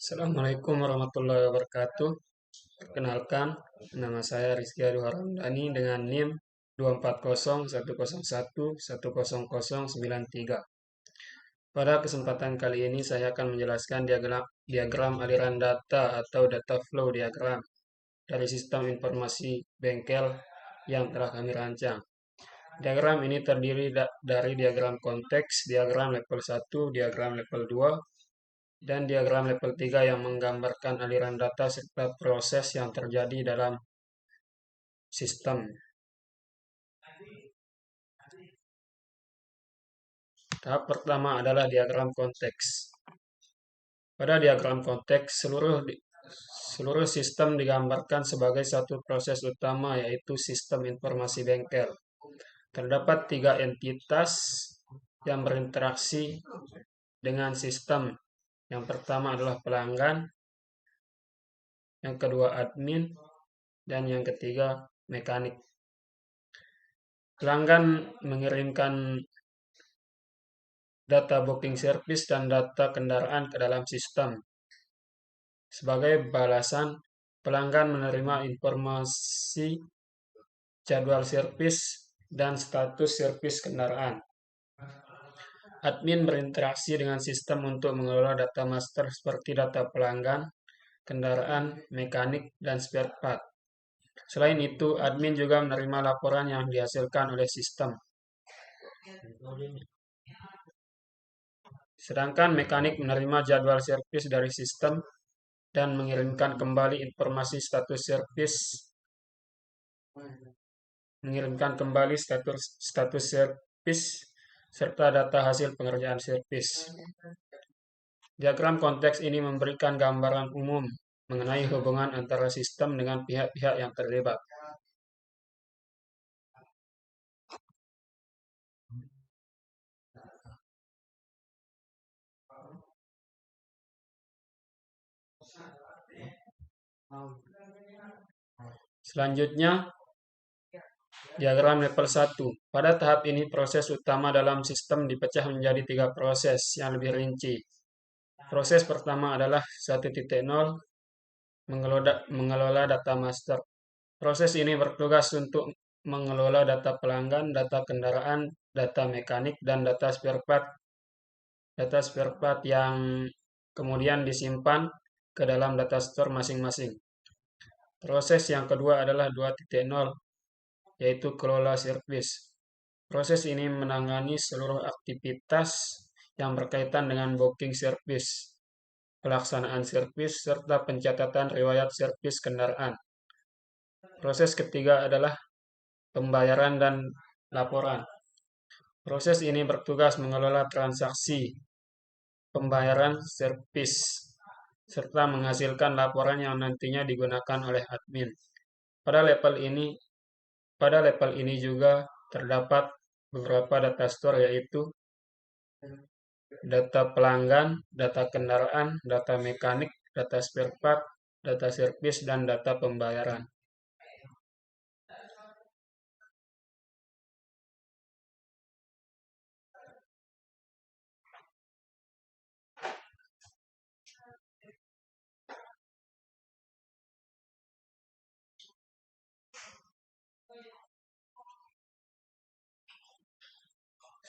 Assalamualaikum warahmatullahi wabarakatuh. Perkenalkan, nama saya Rizky Aduh Haramdani dengan NIM 2401011100093. Pada kesempatan kali ini saya akan menjelaskan diagram aliran data atau data flow diagram dari sistem informasi bengkel yang telah kami rancang. Diagram ini terdiri dari diagram konteks, diagram level 1, diagram level 2, dan diagram level 3 yang menggambarkan aliran data serta proses yang terjadi dalam sistem. Tahap pertama adalah diagram konteks. Pada diagram konteks, seluruh sistem digambarkan sebagai satu proses utama, yaitu sistem informasi bengkel. Terdapat tiga entitas yang berinteraksi dengan sistem. Yang pertama adalah pelanggan, yang kedua admin, dan yang ketiga mekanik. Pelanggan mengirimkan data booking service dan data kendaraan ke dalam sistem. Sebagai balasan, pelanggan menerima informasi jadwal servis dan status servis kendaraan. Admin berinteraksi dengan sistem untuk mengelola data master seperti data pelanggan, kendaraan, mekanik, dan spare part. Selain itu, admin juga menerima laporan yang dihasilkan oleh sistem. Sedangkan mekanik menerima jadwal servis dari sistem dan mengirimkan kembali informasi status servis serta data hasil pengerjaan servis. Diagram konteks ini memberikan gambaran umum mengenai hubungan antara sistem dengan pihak-pihak yang terlibat. Selanjutnya, diagram level 1. Pada tahap ini, proses utama dalam sistem dipecah menjadi 3 proses yang lebih rinci. Proses pertama adalah 1.0, mengelola data master. Proses ini bertugas untuk mengelola data pelanggan, data kendaraan, data mekanik, dan data spare part. Data spare part yang kemudian disimpan ke dalam data store masing-masing. Proses yang kedua adalah 2.0, yaitu kelola servis. Proses ini menangani seluruh aktivitas yang berkaitan dengan booking servis, pelaksanaan servis, serta pencatatan riwayat servis kendaraan. Proses ketiga adalah pembayaran dan laporan. Proses ini bertugas mengelola transaksi pembayaran servis serta menghasilkan laporan yang nantinya digunakan oleh admin. Pada level ini juga terdapat beberapa data store, yaitu data pelanggan, data kendaraan, data mekanik, data spare part, data servis, dan data pembayaran.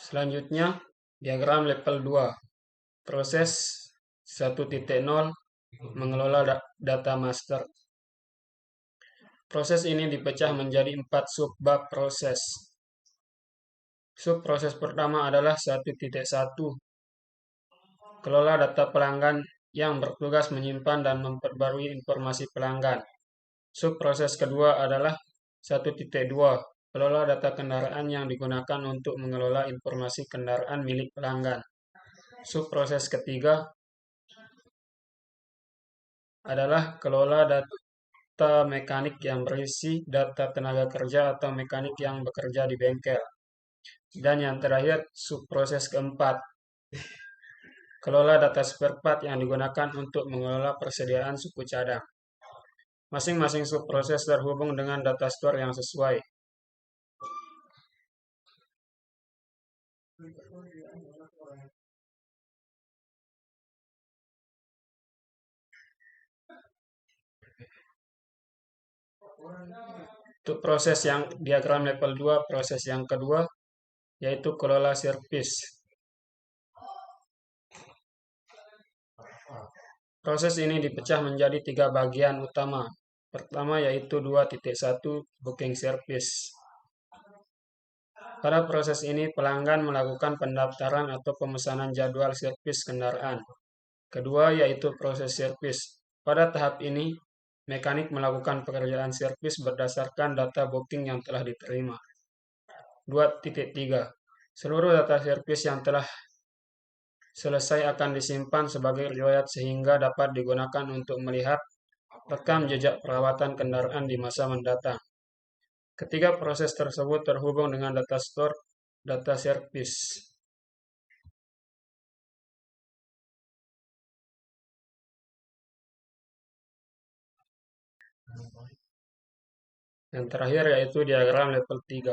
Selanjutnya, diagram level 2. Proses 1.0, mengelola data master. Proses ini dipecah menjadi 4 subbab proses. Subproses pertama adalah 1.1, kelola data pelanggan yang bertugas menyimpan dan memperbarui informasi pelanggan. Subproses kedua adalah 1.2, kelola data kendaraan yang digunakan untuk mengelola informasi kendaraan milik pelanggan. Subproses ketiga adalah kelola data mekanik yang berisi data tenaga kerja atau mekanik yang bekerja di bengkel. Dan yang terakhir, subproses keempat, kelola data spare part yang digunakan untuk mengelola persediaan suku cadang. Masing-masing subproses terhubung dengan data store yang sesuai. Untuk proses yang diagram level 2, proses yang kedua yaitu kelola servis. Proses ini dipecah menjadi 3 bagian utama. Pertama yaitu 2.1 booking service. Pada proses ini pelanggan melakukan pendaftaran atau pemesanan jadwal servis kendaraan. Kedua yaitu proses servis. Pada tahap ini, mekanik melakukan pekerjaan servis berdasarkan data booking yang telah diterima. 2.3. Seluruh data servis yang telah selesai akan disimpan sebagai riwayat sehingga dapat digunakan untuk melihat rekam jejak perawatan kendaraan di masa mendatang. Ketiga proses tersebut terhubung dengan data store, data servis. Yang terakhir yaitu diagram level 3.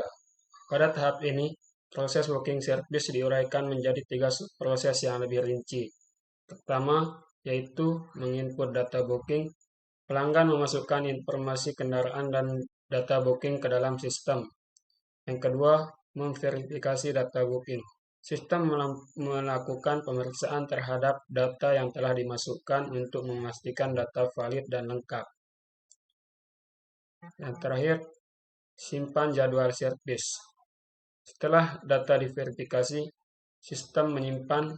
Pada tahap ini, proses booking service diuraikan menjadi 3 proses yang lebih rinci. Pertama, yaitu menginput data booking. Pelanggan memasukkan informasi kendaraan dan data booking ke dalam sistem. Yang kedua, memverifikasi data booking. Sistem melakukan pemeriksaan terhadap data yang telah dimasukkan untuk memastikan data valid dan lengkap. Yang terakhir, simpan jadwal servis. Setelah data diverifikasi, sistem menyimpan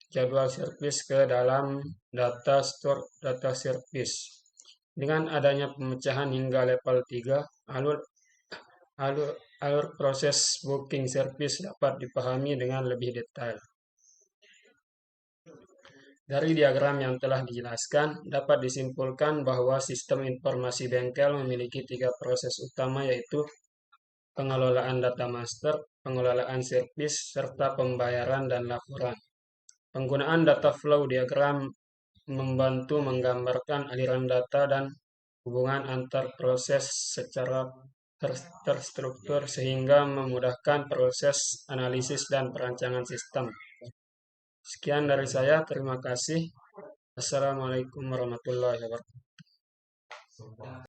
jadwal servis ke dalam data store data servis. Dengan adanya pemecahan hingga level 3, alur proses booking service dapat dipahami dengan lebih detail. Dari diagram yang telah dijelaskan, dapat disimpulkan bahwa sistem informasi bengkel memiliki 3 proses utama yaitu pengelolaan data master, pengelolaan servis, serta pembayaran dan laporan. Penggunaan data flow diagram membantu menggambarkan aliran data dan hubungan antar proses secara terstruktur sehingga memudahkan proses analisis dan perancangan sistem. Sekian dari saya, terima kasih. Assalamualaikum warahmatullahi wabarakatuh.